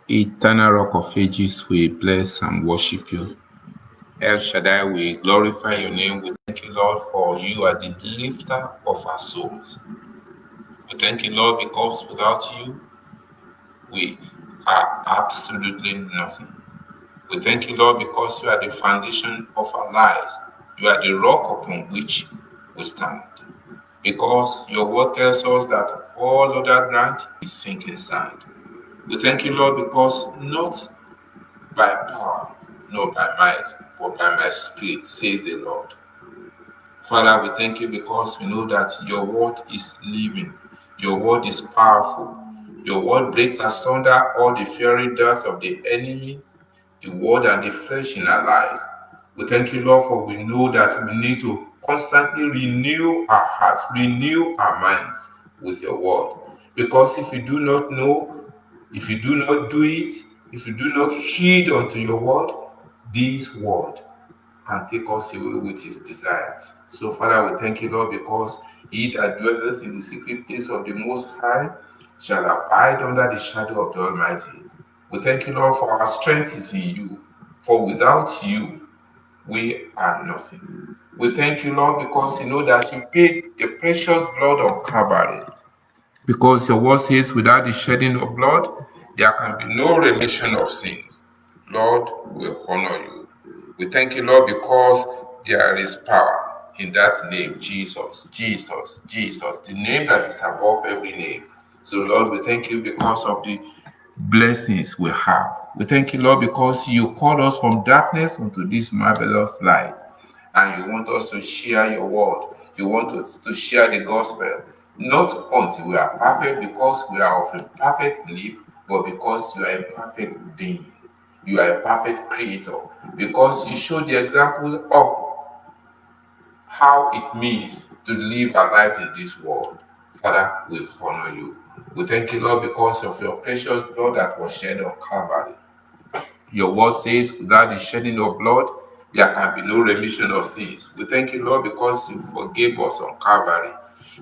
Eternal Rock of Ages, we bless and worship you. El Shaddai, we glorify your name. We thank you, Lord, for you are the lifter of our souls. We thank you, Lord, because without you, we are absolutely nothing. We thank you, Lord, because you are the foundation of our lives. You are the rock upon which we stand. Because your word tells us that all other ground is sinking sand. We thank you, Lord, because not by power, nor by might, but by my spirit, says the Lord. Father, we thank you because we know that your word is living, your word is powerful, your word breaks asunder all the fiery darts of the enemy, the word and the flesh in our lives. We thank you, Lord, for we know that we need to constantly renew our hearts, renew our minds with your word. Because if you do not know, if you do not do it, if you do not heed unto your word, this word can take us away with his desires. So, Father, we thank you, Lord, because he that dwelleth in the secret place of the Most High shall abide under the shadow of the Almighty. We thank you, Lord, for our strength is in you. For without you, we are nothing. We thank you, Lord, because you know that you paid the precious blood of Calvary. Because your word says, without the shedding of blood, there can be no remission of sins. Lord, we honor you. We thank you, Lord, because there is power in that name, Jesus, Jesus, Jesus, the name that is above every name. So, Lord, we thank you because of the blessings we have. We thank you, Lord, because you called us from darkness into this marvelous light. And you want us to share your word. You want us to share the gospel. Not until we are perfect, because we are of a perfect lip, but because you are a perfect being. You are a perfect creator. Because you show the example of how it means to live a life in this world. Father, we honor you. We thank you, Lord, because of your precious blood that was shed on Calvary. Your word says, without the shedding of blood, there can be no remission of sins. We thank you, Lord, because you forgave us on Calvary.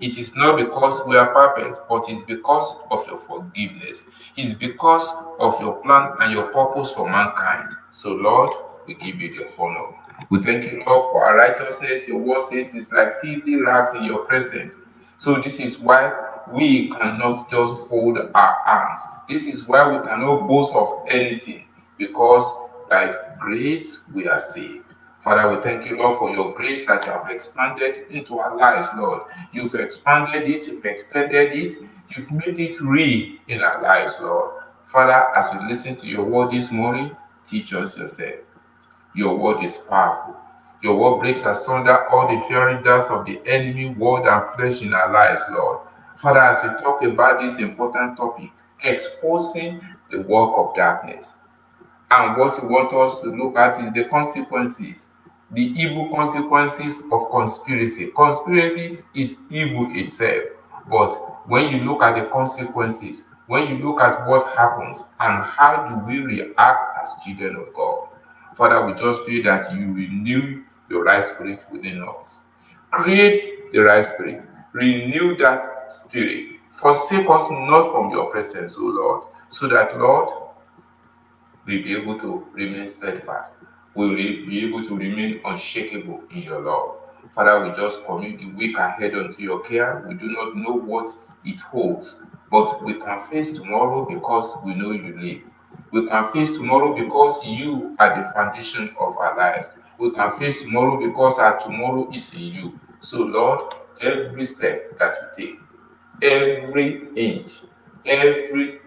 It is not because we are perfect, but it's because of your forgiveness. It's because of your plan and your purpose for mankind. So, Lord, we give you the honor. We thank you, Lord, for our righteousness. Your word says it's like filthy rags in your presence. So this is why we cannot just fold our arms. This is why we cannot boast of anything, because by grace we are saved. Father, we thank you, Lord, for your grace that you have expanded into our lives, Lord. You've expanded it, you've extended it, you've made it real in our lives, Lord. Father, as we listen to your word this morning, teach us yourself. Your word is powerful. Your word breaks asunder all the fiery darts of the enemy, word and flesh in our lives, Lord. Father, as we talk about this important topic, exposing the work of darkness, and what you want us to look at is the consequences, the evil consequences of conspiracy. Conspiracy is evil itself, but when you look at the consequences, when you look at what happens and how do we react as children of God, Father, we just pray that you renew the right spirit within us. Create the right spirit. Renew that spirit. Forsake us not from your presence, O Lord, so that, Lord, we'll be able to remain steadfast. We will be able to remain unshakable in your love. Father, we just commit the week ahead unto your care. We do not know what it holds, but we can face tomorrow because we know you live. We can face tomorrow because you are the foundation of our lives. We can face tomorrow because our tomorrow is in you. So, Lord, every step that we take, every inch, every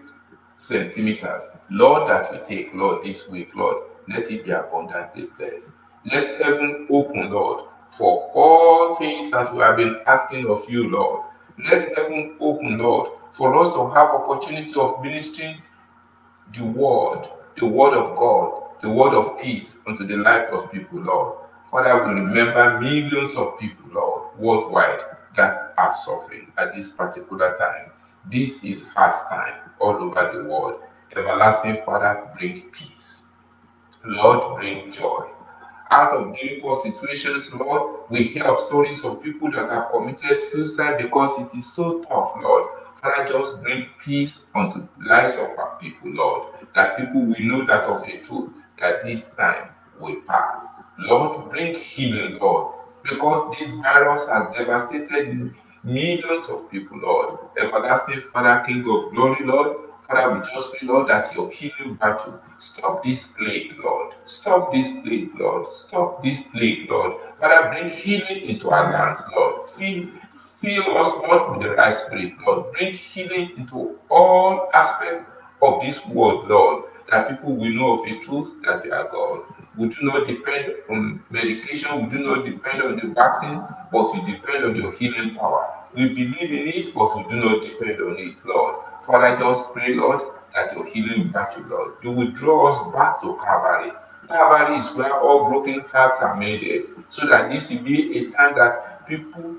centimeters, Lord, that we take, Lord, this week, Lord, let it be abundantly blessed. Let heaven open, Lord, for all things that we have been asking of you, Lord. Let heaven open, Lord, for us to have opportunity of ministering the word, the word of God, the word of peace unto the life of people, Lord. Father, we remember millions of people, Lord, worldwide that are suffering at this particular time. This is hard time all over the world. Everlasting Father, bring peace. Lord, bring joy. Out of difficult situations, Lord, we hear of stories of people that have committed suicide because it is so tough, Lord. Father, just bring peace unto the lives of our people, Lord, that people will know that of a truth, that this time will pass. Lord, bring healing, Lord, because this virus has devastated millions of people, Lord. Everlasting Father, King of glory, Lord, Father, we just pray, Lord, that your healing virtue stop this plague, Lord. Stop this plague, Lord. Stop this plague, Lord. Father, bring healing into our lands, Lord. Fill us, Lord, with the right spirit, Lord. Bring healing into all aspects of this world, Lord, that people will know of the truth that you are God. We do not depend on medication, we do not depend on the vaccine, but we depend on your healing power. We believe in it, but we do not depend on it, Lord. Father, I just pray, Lord, that your healing virtue, Lord, you will draw us back to Calvary. Calvary is where all broken hearts are mended, so that this will be a time that people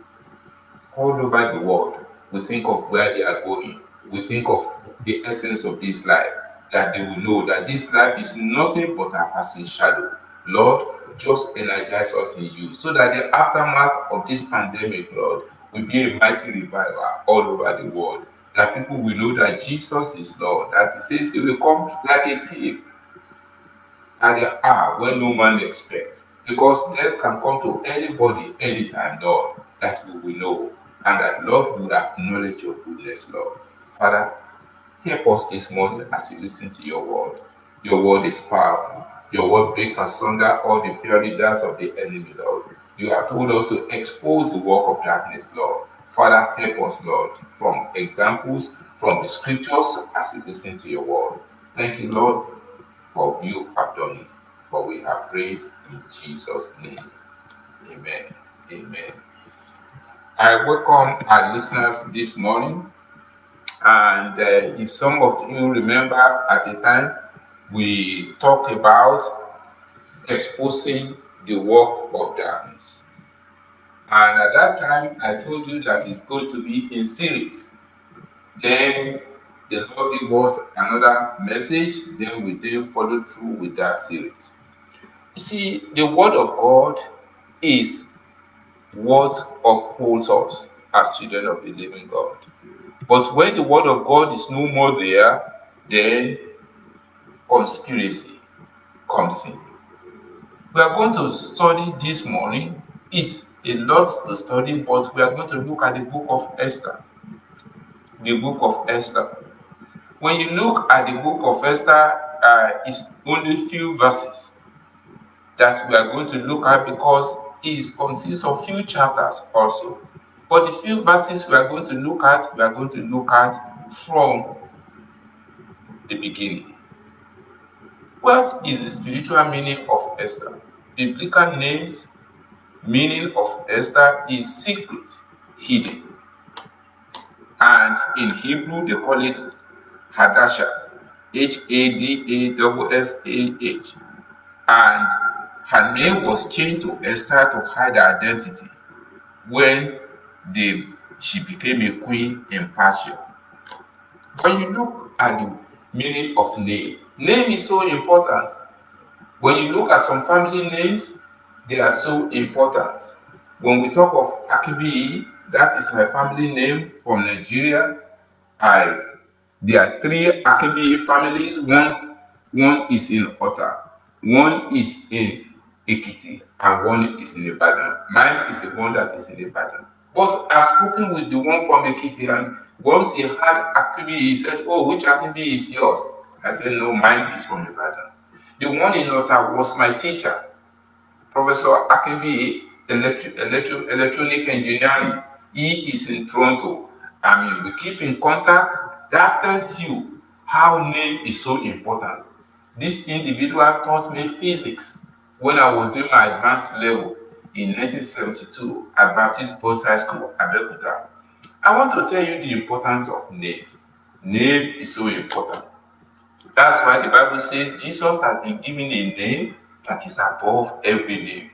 all over the world will think of where they are going, will think of the essence of this life, that they will know that this life is nothing but a passing shadow. Lord, just energize us in you so that the aftermath of this pandemic, Lord, will be a mighty revival all over the world. That people will know that Jesus is Lord, that He says He will come like a thief at the hour when no man expects. Because death can come to anybody, anytime, Lord, that we will know. And that, Lord, we will acknowledge your goodness, Lord. Father, help us this morning as we listen to your word. Your word is powerful. Your word breaks asunder all the fiery darts of the enemy, Lord. You have told us to expose the work of darkness, Lord. Father, help us, Lord, from examples from the scriptures as we listen to your word. Thank you, Lord, for you have done it. For we have prayed in Jesus' name. Amen. Amen. I welcome our listeners this morning. And if some of you remember at the time, we talked about exposing the work of darkness. And at that time, I told you that it's going to be in series. Then the Lord gave us another message. Then we didn't follow through with that series. You see, the Word of God is what upholds us as children of the living God. But when the Word of God is no more there, then conspiracy comes in. We are going to study this morning. It's a lot to study, but we are going to look at the book of Esther. The book of Esther. When you look at the book of Esther, it's only few verses that we are going to look at because it consists of few chapters also. But the few verses we are going to look at from the beginning. What is the spiritual meaning of Esther? Biblical names meaning of Esther is secret, hidden. And in Hebrew they call it Hadassah, Hadassah. And her name was changed to Esther to hide her identity when she became a queen in Persia. When you look at the meaning of name is so important. When you look at some family names, they are so important. When we talk of Akibi, that is my family name from Nigeria. As there are three Akibi families. One is in Ota, one is in Ekiti, and one is in Ibadan. Mine is the one that is in Ibadan. But I've spoken with the one from Ekiti, and once he had Akibi, he said, "Oh, which Akibi is yours?" I said, "No, mine is from Ibadan." The one in Ota was my teacher, Professor Akibi, electronic engineering. He is in Toronto. I mean, we keep in contact. That tells you how name is so important. This individual taught me physics when I was doing my advanced level in 1972 at Baptist Boys High School, Abeokuta. I want to tell you the importance of name. Name is so important. That's why the Bible says Jesus has been given a name that is above every name.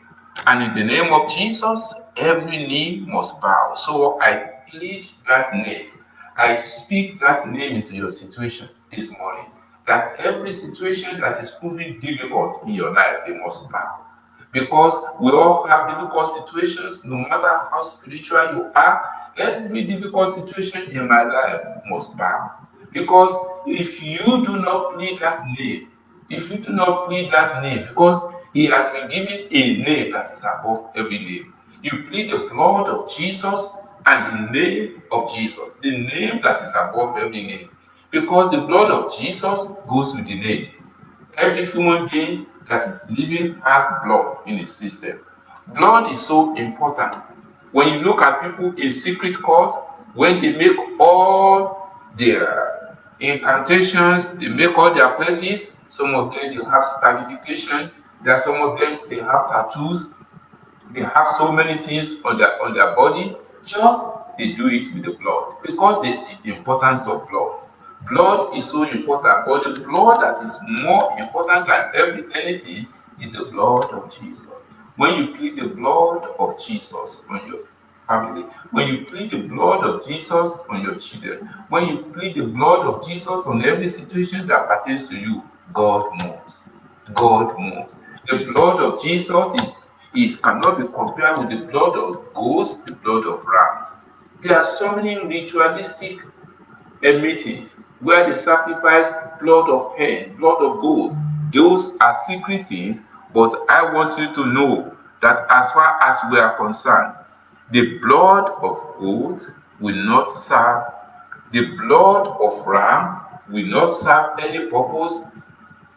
And in the name of Jesus, every knee must bow. So I plead that name. I speak that name into your situation this morning. That every situation that is proving difficult in your life, they must bow. Because we all have difficult situations, no matter how spiritual you are, every difficult situation in my life must bow. Because if you do not plead that name, if you do not plead that name, because he has been given a name that is above every name, you plead the blood of Jesus and the name of Jesus, the name that is above every name. Because the blood of Jesus goes with the name. Every human being that is living has blood in his system. Blood is so important. When you look at people in secret court, when they make all their incantations, they make all their pledges, some of them they have scarification, there are some of them they have tattoos, they have so many things on their body, just they do it with the blood because the importance of blood. Blood is so important, but the blood that is more important than anything is the blood of Jesus. When you plead the blood of Jesus on your family, when you plead the blood of Jesus on your children, when you plead the blood of Jesus on every situation that pertains to you, God moves. God moves. The blood of Jesus cannot be compared with the blood of goats, the blood of rams. There are so many ritualistic meetings where they sacrifice blood of hen, blood of goat. Those are secret things, but I want you to know that as far as we are concerned, the blood of goat will not serve, the blood of ram will not serve any purpose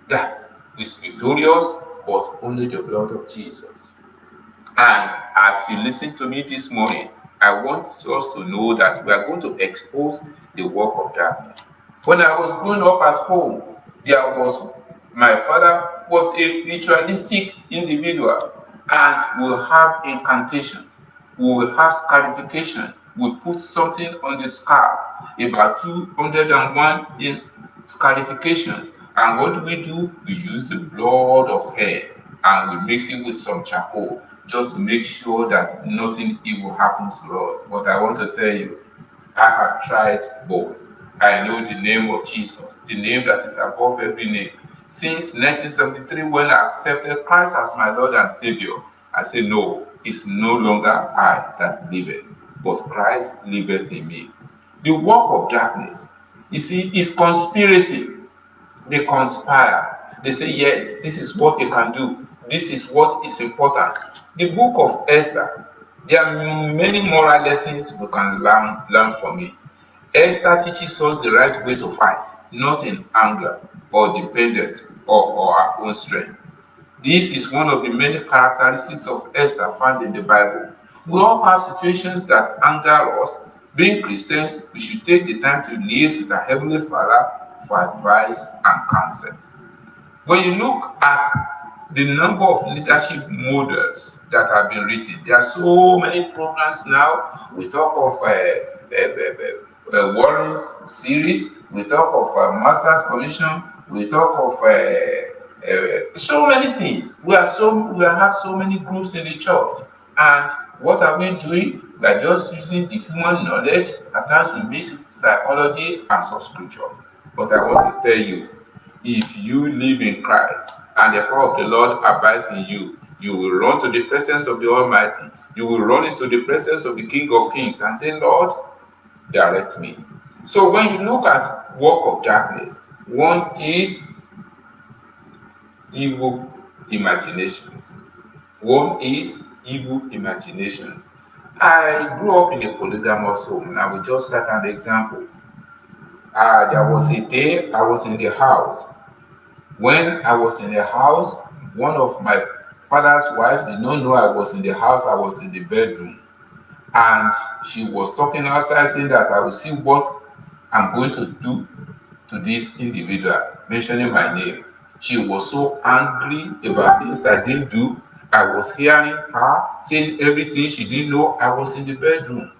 that is victorious, but only the blood of Jesus. And as you listen to me this morning, I want us to know that we are going to expose the work of darkness. When I was growing up at home, my father was a ritualistic individual, and will have incantation, we will have scarification. We put something on the scalp, about 201 in scarifications. And what do? We use the blood of hair and we mix it with some charcoal just to make sure that nothing evil happens to us. But I want to tell you, I have tried both. I know the name of Jesus, the name that is above every name. Since 1973, when I accepted Christ as my Lord and Savior, I said, no, it's no longer I that liveth, but Christ liveth in me. The work of darkness, you see, is conspiracy. They conspire. They say, yes, this is what you can do. This is what is important. The book of Esther, there are many moral lessons we can learn from it. Esther teaches us the right way to fight, not in anger or dependent or our own strength. This is one of the many characteristics of Esther found in the Bible. We all have situations that anger us. Being Christians, we should take the time to liaise with our Heavenly Father for advice and counsel. When you look at the number of leadership models that have been written, there are so many programs now. We talk of Warren's series, we talk of Masters Commission, we talk of so many things. We have so many groups in the church, and what are we doing? We are just using the human knowledge. At times we mix with psychology and some scripture. But I want to tell you, if you live in Christ and the power of the Lord abides in you, you will run to the presence of the Almighty. You will run into the presence of the King of Kings and say, Lord, direct me. So when you look at work of darkness, one is evil imaginations. One is evil imaginations. I grew up in a polygamous home, and I will just set an example. There was a day I was in the house. When I was in the house, one of my father's wives did not know I was in the house, I was in the bedroom. And she was talking outside saying that I will see what I'm going to do to this individual, mentioning my name. She was so angry about things I didn't do. I was hearing her saying everything she didn't know. I was in the bedroom.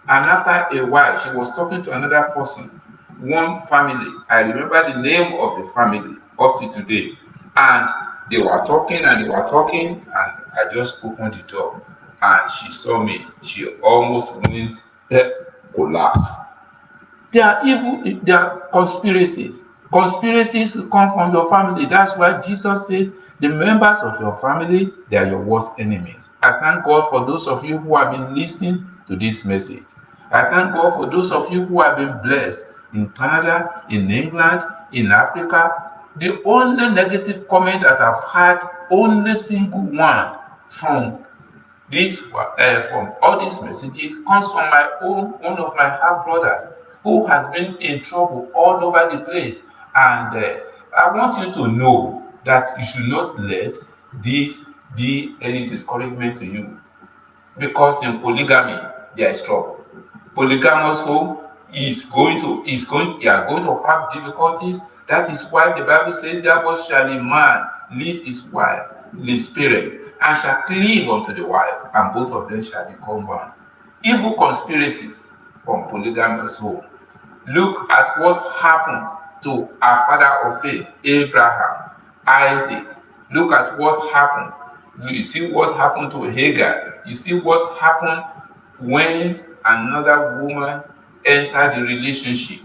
And after a while, she was talking to another person, one family. I remember the name of the family up to today. And they were talking and they were talking, and I just opened the door. And she saw me. She almost went collapse. They are evil, they are conspiracies. Conspiracies come from your family. That's why Jesus says the members of your family, they are your worst enemies. I thank God for those of you who have been listening to this message. I thank God for those of you who have been blessed in Canada, in England, in Africa. The only negative comment that I've had, only single one from from all these messages comes from one of my half brothers who has been in trouble all over the place. And I want you to know that you should not let this be any discouragement to you, because in polygamy there is trouble. Polygamous home you are going to have difficulties. That is why the Bible says, therefore shall a man leave his wife, his parents, and shall cleave unto the wife, and both of them shall become one. Evil conspiracies from polygamous home. Look at what happened to our father of faith, Abraham, Isaac. Look at what happened. You see what happened to Hagar. You see what happened when another woman entered the relationship.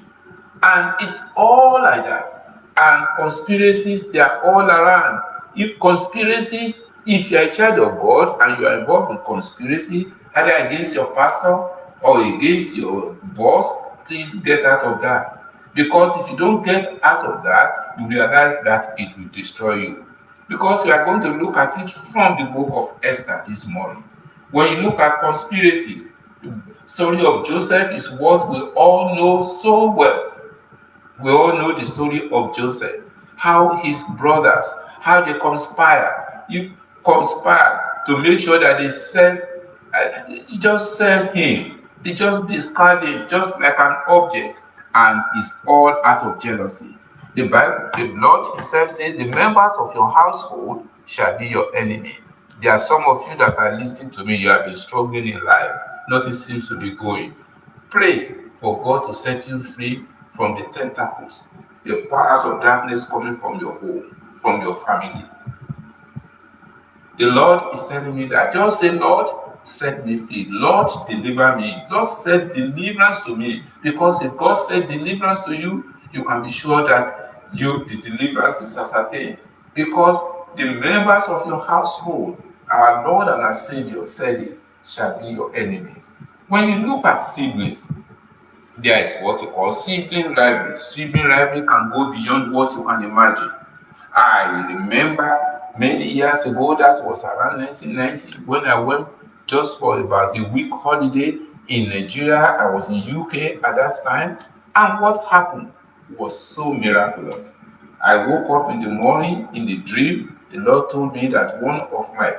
And it's all like that. And conspiracies, they are all around. If conspiracies, if you're a child of God and you are involved in conspiracy, either against your pastor or against your boss, please get out of that. Because if you don't get out of that, you realize that it will destroy you. Because we are going to look at it from the book of Esther this morning. When you look at conspiracies, the story of Joseph is what we all know so well. We all know the story of Joseph, how his brothers, how they conspired. You conspired to make sure that just sell him. They just discard him just like an object, and it's all out of jealousy. The Bible, the Lord Himself says, "The members of your household shall be your enemy." There are some of you that are listening to me. You have been struggling in life. Nothing seems to be going. Pray for God to set you free from the tentacles, the powers of darkness coming from your home, from your family. The Lord is telling me that. Just say, Lord, set me free. Lord, deliver me. Lord, set deliverance to me. Because if God said deliverance to you, you can be sure that the deliverance is ascertained. Because the members of your household, our Lord and our Savior said it, shall be your enemies. When you look at siblings, there is what you call sibling rivalry. Sibling rivalry can go beyond what you can imagine. I remember many years ago, that was around 1990, when I went just for about a week holiday in Nigeria. I was in UK at that time, and what happened was so miraculous. I woke up in the morning in the dream. The Lord told me that one of my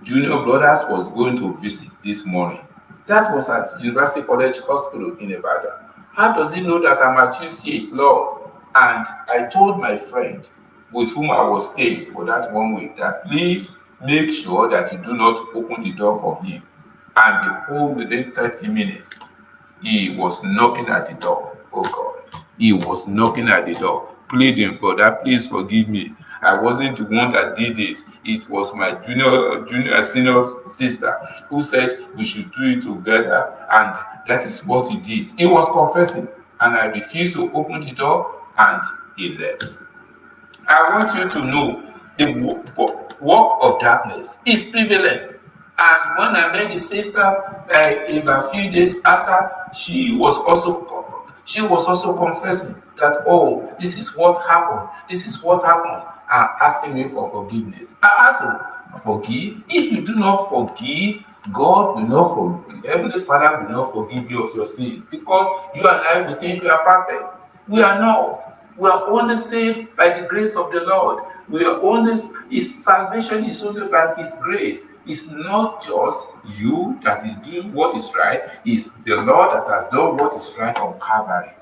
junior brothers was going to visit this morning. That was at University College Hospital in Ibadan. How does he know that I'm at UCH, Lord? And I told my friend with whom I was staying for that 1 week that please make sure that you do not open the door for him. And behold, within 30 minutes, he was knocking at the door. Oh God. He was knocking at the door, pleading, Brother, please forgive me. I wasn't the one that did this. It was my senior sister who said we should do it together, and that is what he did. He was confessing, and I refused to open the door, and he left. I want you to know the work of darkness is prevalent. And when I met the sister about a few days after, she was also confessing that, oh, this is what happened, and asking me for forgiveness. I asked her, forgive? If you do not forgive, God will not forgive. Heavenly Father will not forgive you of your sins, because you and I will think we are perfect. We are not. We are only saved by the grace of the Lord. His salvation is only by His grace. It's not just you that is doing what is right, it's the Lord that has done what is right on Calvary.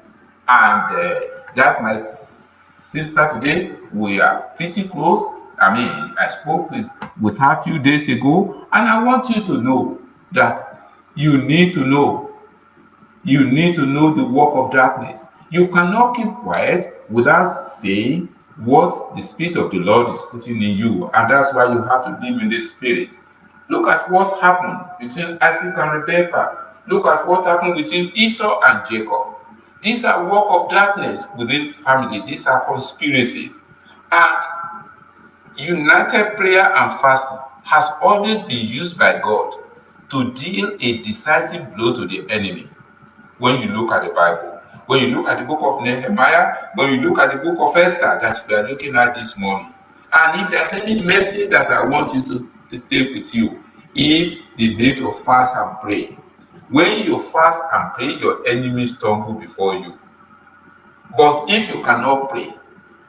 And that my sister today, we are pretty close. I mean, I spoke with her a few days ago, and I want you to know that you need to know you need to know the work of darkness. You cannot keep quiet without saying what the Spirit of the Lord is putting in you, and that's why you have to live in the Spirit. Look at what happened between Isaac and Rebekah. Look at what happened between Esau and Jacob. These are work of darkness within family. These are conspiracies. And united prayer and fasting has always been used by God to deal a decisive blow to the enemy. When you look at the Bible, when you look at the book of Nehemiah, when you look at the book of Esther that we are looking at this morning. And if there's any message that I want you to take with you, is the need to fast and pray. When you fast and pray, your enemies stumble before you. But if you cannot pray,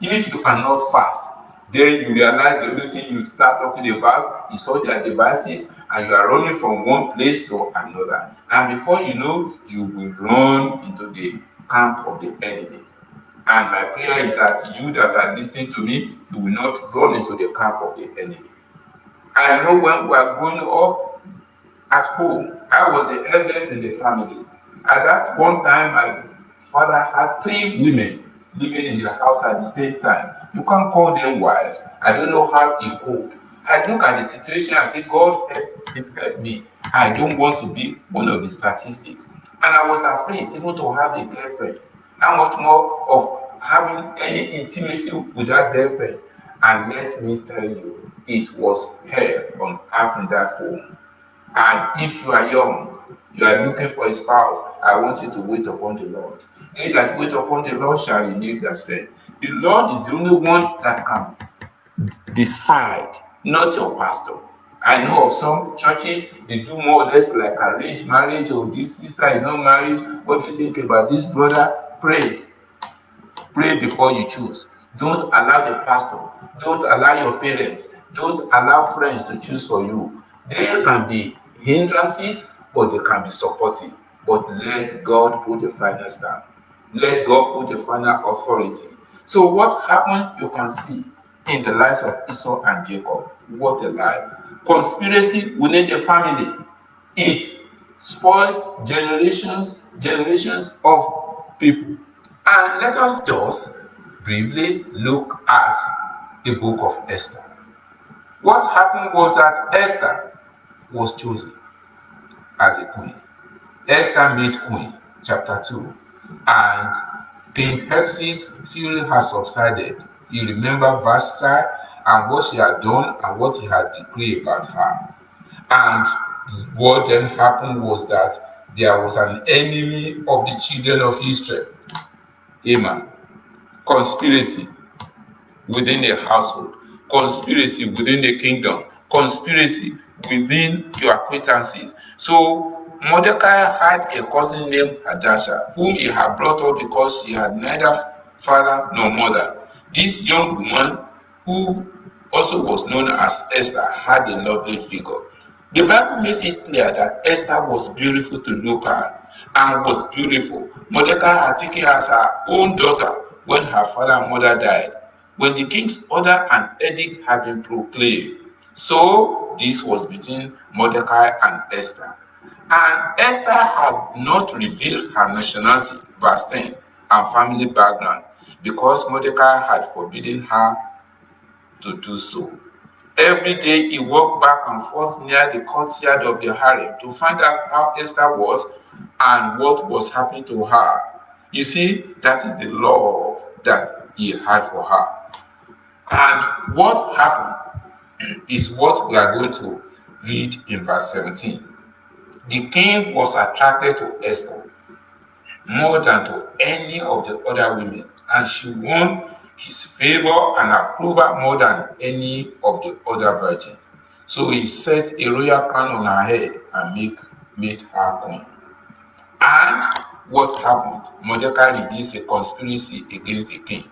if you cannot fast, then you realize the only thing you start talking about is all their devices, and you are running from one place to another. And before you know, you will run into the camp of the enemy. And my prayer is that you that are listening to me, you will not run into the camp of the enemy. I know when we are growing up at home, I was the eldest in the family. At that one time, my father had 3 women living in the house at the same time. You can't call them wives. I don't know how he coped. I look at the situation and say, God help me. I don't want to be one of the statistics. And I was afraid even to have a girlfriend. How much more of having any intimacy with that girlfriend? And let me tell you, it was hell on earth in that home. And if you are young, you are looking for a spouse, I want you to wait upon the Lord. They that wait upon the Lord shall renew their strength. The Lord is the only one that can decide, not your pastor. I know of some churches, they do more or less like arranged marriage, or this sister is not married. What do you think about this brother? Pray. Pray before you choose. Don't allow the pastor, don't allow your parents, don't allow friends to choose for you. They can be hindrances, but they can be supportive. But let God put the final stamp. Let God put the final authority. So what happened, you can see in the lives of Esau and Jacob. What a life. Conspiracy within the family. It spoils generations of people. And let us just briefly look at the book of Esther. What happened was that Esther was chosen as a queen. Esther made queen, chapter 2. And King Xerxes' fury has subsided. He remembered Vashti and what she had done and what he had decreed about her. And what then happened was that there was an enemy of the children of Israel, Haman. Conspiracy within a household, conspiracy within the kingdom, conspiracy within your acquaintances. So Mordecai had a cousin named Hadassah, whom he had brought up because she had neither father nor mother. This young woman, who also was known as Esther, had a lovely figure. The Bible makes it clear that Esther was beautiful to look at and was beautiful. Mordecai had taken her as her own daughter when her father and mother died, when the king's order and edict had been proclaimed. So this was between Mordecai and Esther. And Esther had not revealed her nationality, verse 10, and family background, because Mordecai had forbidden her to do so. Every day he walked back and forth near the courtyard of the harem to find out how Esther was and what was happening to her. You see, that is the love that he had for her. And what happened is what we are going to read in verse 17. The king was attracted to Esther more than to any of the other women, and she won his favor and approval more than any of the other virgins. So he set a royal crown on her head and made her queen. And what happened? Mordecai reveals a conspiracy against the king.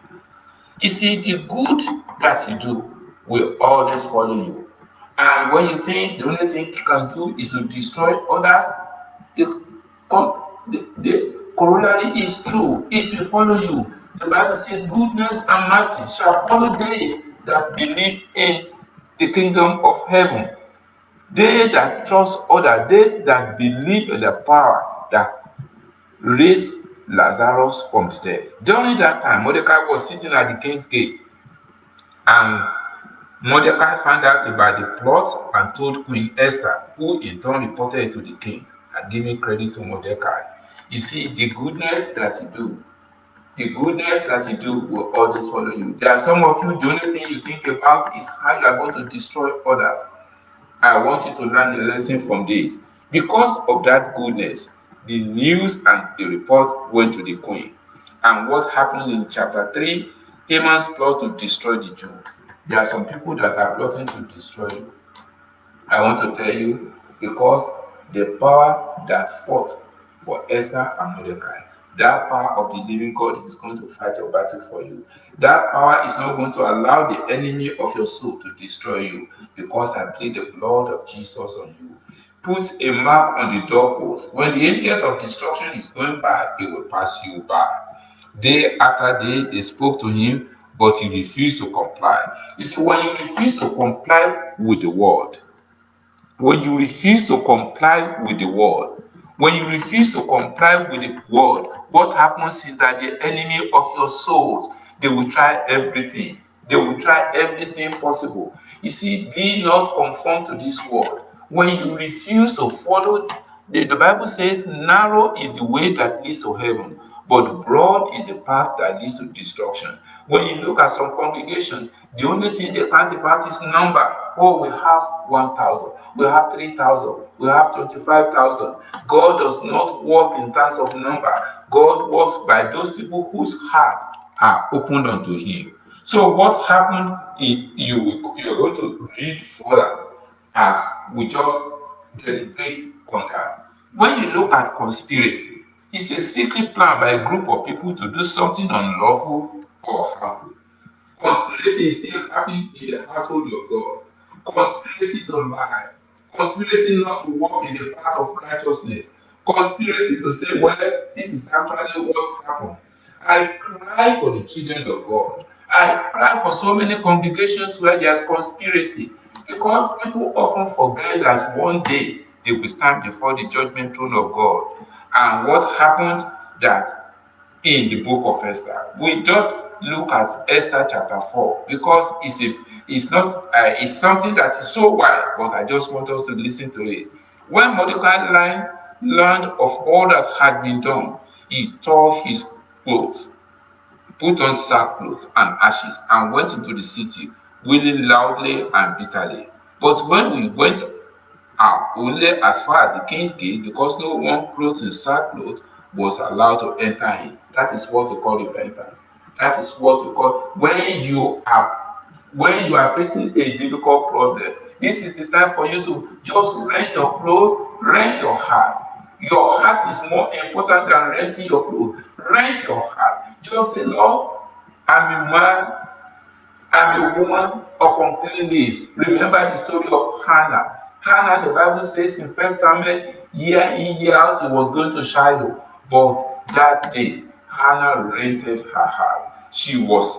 You see, the good that you do will always follow you. And when you think the only thing you can do is to destroy others, the, the corollary is true. It will follow you. The Bible says, goodness and mercy shall follow they that believe in the kingdom of heaven. They that trust others, they that believe in the power that raised Lazarus from the dead. During that time, Mordecai was sitting at the king's gate, and Mordecai found out about the plot and told Queen Esther, who in turn reported it to the king and giving credit to Mordecai. You see, the goodness that you do will always follow you. There are some of you, the only thing you think about is how you are going to destroy others. I want you to learn a lesson from this. Because of that goodness, the news and the report went to the queen. And what happened in chapter 3? Haman's plot to destroy the Jews. There are some people that are plotting to destroy you. I want to tell you, because the power that fought for Esther and Mordecai, that power of the living God is going to fight your battle for you. That power is not going to allow the enemy of your soul to destroy you, because I plead the blood of Jesus on you. Put a mark on the doorpost. When the angels of destruction is going by, it will pass you by. Day after day, they spoke to him, but he refused to comply. You see, when you refuse to comply with the word, when you refuse to comply with the word, when you refuse to comply with the word, what happens is that the enemy of your souls, they will try everything. They will try everything possible. You see, be not conformed to this world. When you refuse to follow, the Bible says, narrow is the way that leads to heaven, but broad is the path that leads to destruction. When you look at some congregation, the only thing they count about is number. Oh, we have 1,000, we have 3,000, we have 25,000. God does not work in terms of number. God works by those people whose heart are opened unto Him. So what happened? You're going to read further as we just deliberate on that. When you look at conspiracy, it's a secret plan by a group of people to do something unlawful or harmful. Conspiracy is still happening in the household of God. Conspiracy to lie. Conspiracy not to walk in the path of righteousness. Conspiracy to say, well, this is actually what happened. I cry for the children of God. I cry for so many congregations where there's conspiracy, because people often forget that one day they will stand before the judgment throne of God. And what happened? That in the book of Esther. We just look at Esther chapter 4, because it's not it's something that is so wide, but I just want us to listen to it. When Mordecai learned of all that had been done, he tore his clothes, put on sackcloth and ashes, and went into the city, wailing loudly and bitterly. But when we went only as far as the king's gate, because no one clothed in sackcloth was allowed to enter in. That is what we call repentance. That is what we call when you are facing a difficult problem. This is the time for you to just rent your clothes, rent your heart. Your heart is more important than renting your clothes. Rent your heart. Just say, Lord, I'm a man, I'm a woman of unclean lips. Remember the story of Hannah. Hannah, the Bible says in 1 Samuel, year in, year out, he was going to Shiloh. But that day, Hannah rented her heart. She was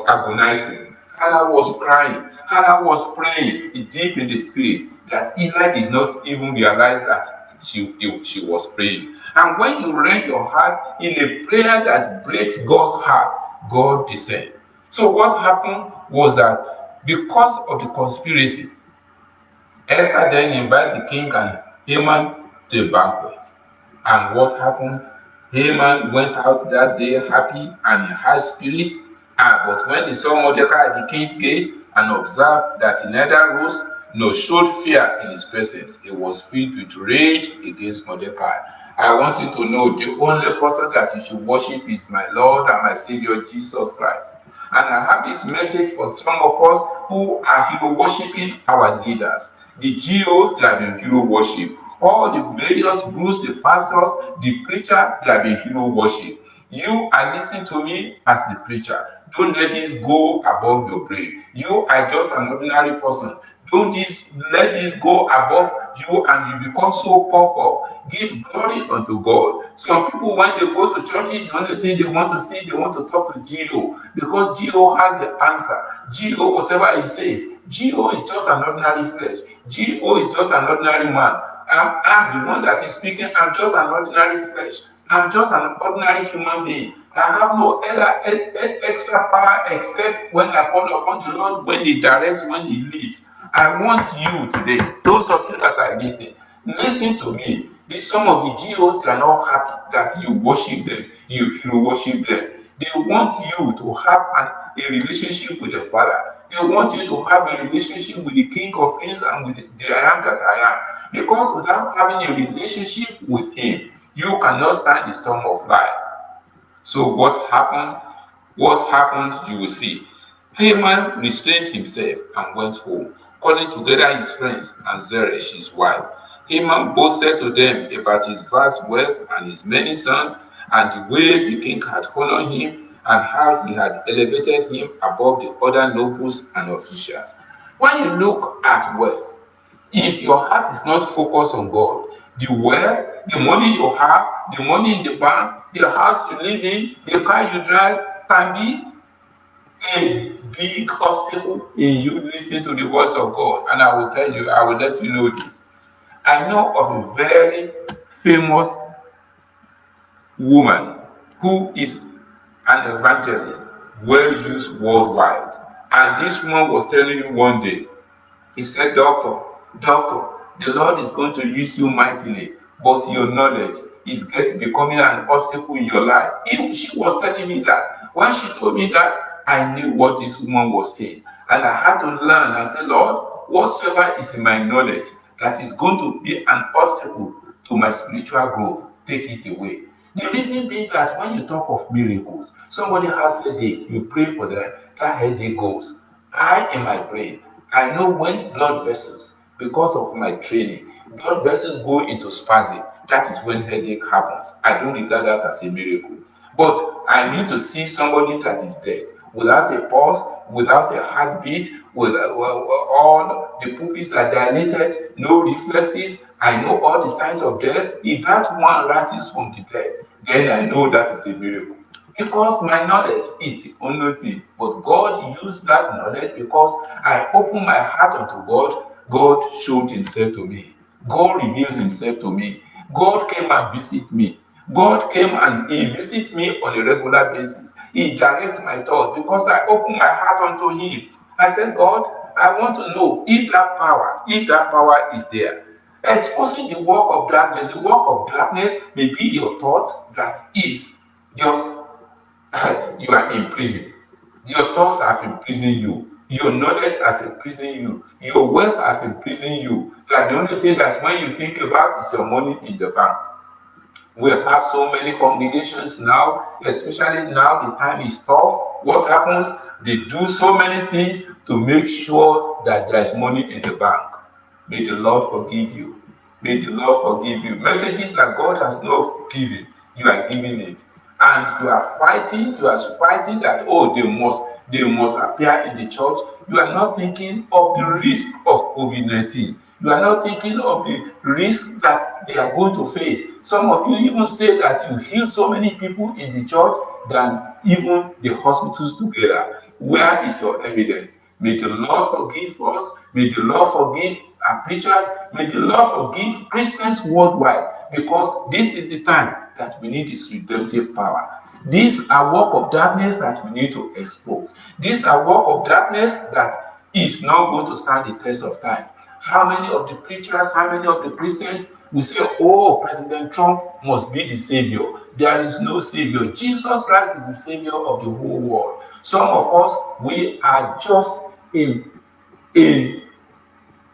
agonizing. Hannah was crying. Hannah was praying deep in the spirit, that Eli did not even realize that she was praying. And when you rent your heart in a prayer that breaks God's heart, God descends. So what happened was that because of the conspiracy, Esther then invites the king and Haman to a banquet. And what happened? Haman went out that day happy and in high spirit. But when he saw Mordecai at the king's gate and observed that he neither rose nor showed fear in his presence, he was filled with rage against Mordecai. I want you to know the only person that you should worship is my Lord and my Savior Jesus Christ. And I have this message for some of us who are hero worshiping our leaders. The GOs, they have been hero worship. All the various groups, the pastors, the preacher, they have been hero worship. You are listening to me as the preacher. Don't let this go above your brain. You are just an ordinary person. Let this go above you and you become so powerful. Give glory unto God. Some people, when they go to churches, the only thing they want to see, they want to talk to GO, because GO has the answer. GO, whatever he says, GO is just an ordinary flesh. GO is just an ordinary man. I'm the one that is speaking. I'm just an ordinary flesh. I'm just an ordinary human being. I have no extra power except when I call upon the Lord, when He directs, when He leads. I want you today, those of you that are listening, listen to me. Some of the GOs, they are not happy that you worship them, you worship them. They want you to have a relationship with the Father. They want you to have a relationship with the King of Kings and with the I am that I am. Because without having a relationship with Him, you cannot stand the storm of life. So what happened? What happened, you will see. Haman restrained himself and went home, calling together his friends and Zeresh his wife. Haman boasted to them about his vast wealth and his many sons, and the ways the king had honored him, and how he had elevated him above the other nobles and officials. When you look at wealth, if your heart is not focused on God, the wealth, the money you have, the money in the bank, the house you live in, the car you drive can be a big obstacle in you listening to the voice of God. And I will tell you, I will let you know this. I know of a very famous woman who is an evangelist, well used worldwide. And this woman was telling me one day, he said, Doctor, the Lord is going to use you mightily, but your knowledge is becoming an obstacle in your life. She was telling me that. When she told me that, I knew what this woman was saying. And I had to learn and say, Lord, whatsoever is in my knowledge that is going to be an obstacle to my spiritual growth, take it away. The reason being that when you talk of miracles, somebody has a headache, you pray for them, that headache goes. I, in my brain, I know when blood vessels, because of my training, blood vessels go into spasm, that is when headache happens. I don't regard that as a miracle. But I need to see somebody that is dead, without a pulse, without a heartbeat, with all the pupils are dilated, no reflexes. I know all the signs of death. If that one rises from the dead, then I know that is a miracle. Because my knowledge is the only thing. But God used that knowledge because I opened my heart unto God. God showed himself to me. God revealed himself to me. God came and visited me. God came and he visits me on a regular basis. He directs my thoughts because I open my heart unto him. I said, God, I want to know if that power is there. Exposing the work of darkness. The work of darkness may be your thoughts that is just you are in prison. Your thoughts have imprisoned you. Your knowledge has imprisoned you. Your wealth has imprisoned you. That the only thing that when you think about is your money in the bank. We have so many congregations now, especially now the time is tough. What happens? They do so many things to make sure that there's money in the bank. May the Lord forgive you. May the Lord forgive you. Messages that God has not given, you are giving it. And you are fighting that, oh, they must appear in the church. You are not thinking of the risk of COVID-19. You are not thinking of the risk that they are going to face. Some of you even say that you heal so many people in the church than even the hospitals together. Where is your evidence? May the Lord forgive us. May the Lord forgive our preachers. May the Lord forgive Christians worldwide, because this is the time that we need His redemptive power. These are work of darkness that we need to expose. These are work of darkness that is not going to stand the test of time. How many of the preachers, how many of the Christians will say, oh, President Trump must be the savior? There is no savior. Jesus Christ is the savior of the whole world. Some of us, we are just in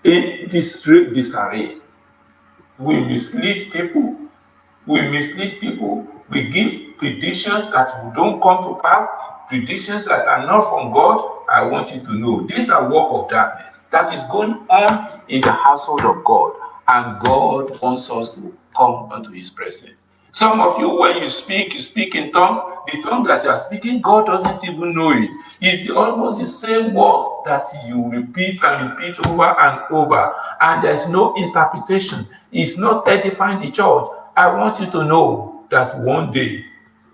disarray. We mislead people. We give predictions that don't come to pass, predictions that are not from God. I want you to know these are work of darkness that is going on in the household of God, and God wants us to come unto His presence. Some of you, when you speak in tongues. The tongue that you are speaking, God doesn't even know it. It's almost the same words that you repeat and repeat over and over, and there's no interpretation. It's not edifying the church. I want you to know that one day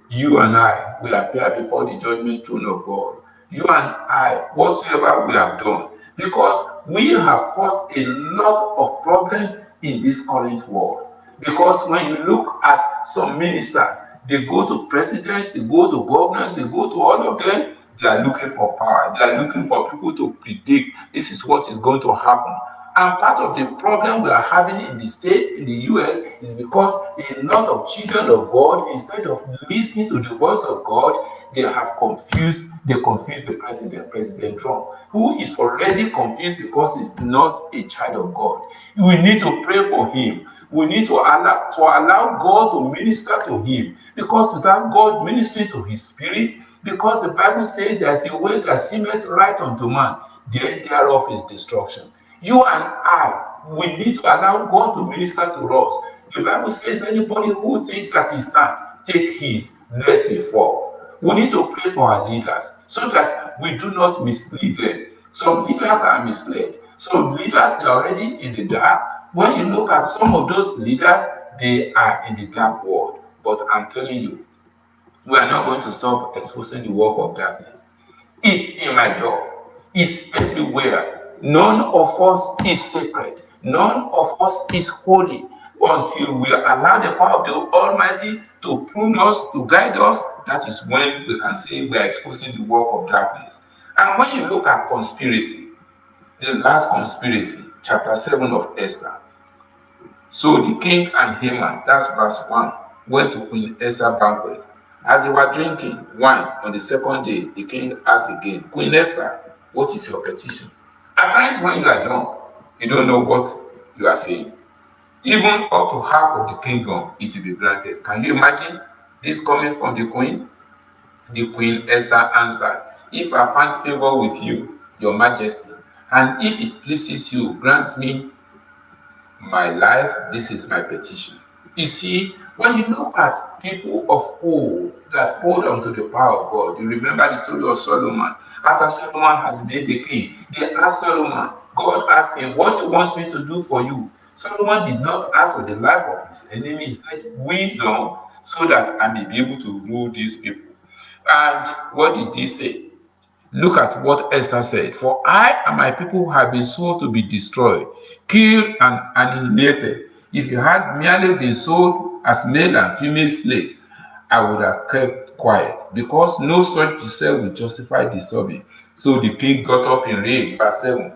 you and I will appear before the judgment throne of God. You and I, whatsoever we have done, because we have caused a lot of problems in this current world. Because when you look at some ministers, they go to presidents, they go to governors, they go to all of them, they are looking for power. They are looking for people to predict this is what is going to happen. And part of the problem we are having in the States, in the US, is because a lot of children of God, instead of listening to the voice of God, they confuse the president, President Trump, who is already confused because he's not a child of God. We need to pray for him. We need to allow God to minister to him, because without God ministering to his spirit, because the Bible says there's a way that seemeth right unto man, the end thereof is destruction. You and I, we need to allow God to minister to us. The Bible says anybody who thinks that he stand, take heed lest he fall. We need to pray for our leaders so that we do not mislead them. Some leaders are misled. Some leaders are already in the dark. When you look at some of those leaders, they are in the dark world. But I'm telling you, we are not going to stop exposing the work of darkness. It's in my job. It's everywhere. None of us is sacred. None of us is holy until we allow the power of the Almighty to prune us, to guide us. That is when we can say we are exposing the work of darkness. And when you look at conspiracy, the last conspiracy, chapter 7 of Esther. So the king and Haman, that's verse 1, went to Queen Esther's banquet. As they were drinking wine on the second day, the king asked again, Queen Esther, what is your petition? At times when you are drunk, you don't know what you are saying. Even up to half of the kingdom, it will be granted. Can you imagine this coming from the queen? The Queen Esther answered, if I find favor with you, your majesty, and if it pleases you, grant me my life, this is my petition. You see, when you look at people of old that hold on to the power of God, you remember the story of Solomon. After Solomon has made the king, they asked Solomon, God asked him, what do you want me to do for you? Solomon did not ask for the life of his enemy, he said, wisdom, so that I may be able to rule these people. And what did he say? Look at what Esther said. For I and my people have been sold to be destroyed, killed, and annihilated. If you had merely been sold as male and female slaves, I would have kept quiet, because no such desire will justify disturbing. So the king got up in rage, verse 7,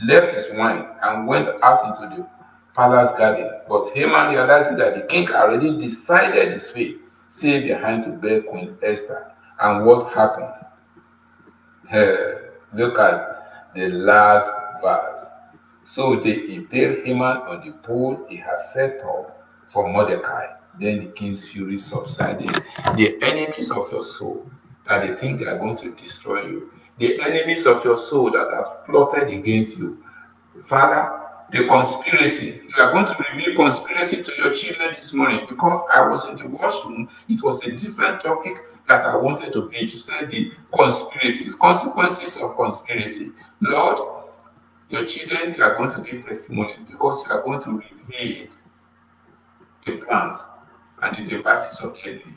left his wine, and went out into the palace garden. But Haman, realizing that the king already decided his fate, stayed behind to bear Queen Esther. And what happened? Look at the last verse. So they impaled Haman on the pole he had set up for Mordecai. Then the king's fury subsided. The enemies of your soul that they think they are going to destroy you, the enemies of your soul that have plotted against you, Father, the conspiracy. You are going to reveal conspiracy to your children this morning, because I was in the washroom. It was a different topic that I wanted to preach. You said the conspiracies, consequences of conspiracy. Lord, your children, they are going to give testimonies, because you are going to reveal the plans and the devices of the enemy,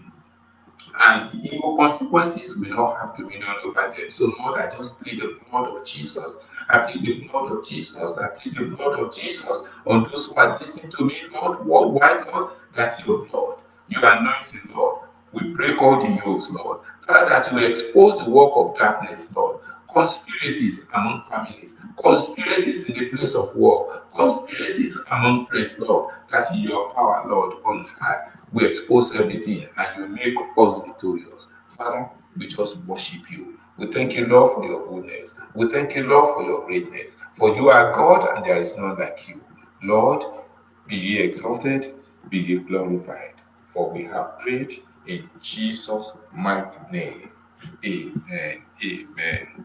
and the evil consequences will not have dominion over them. So, Lord, I just plead the blood of Jesus. I plead the blood of Jesus. I plead the blood of Jesus on those who are listening to me, Lord, worldwide, Lord, that's your blood. Your anointing, Lord. We break all the yokes, Lord. Father, that you expose the work of darkness, Lord. Conspiracies among families, conspiracies in the place of war, conspiracies among friends, Lord, that in your power, Lord, on high, we expose everything and you make us victorious. Father, we just worship you. We thank you, Lord, for your goodness. We thank you, Lord, for your greatness. For you are God and there is none like you. Lord, be ye exalted, be ye glorified. For we have prayed in Jesus' mighty name. Amen. Amen.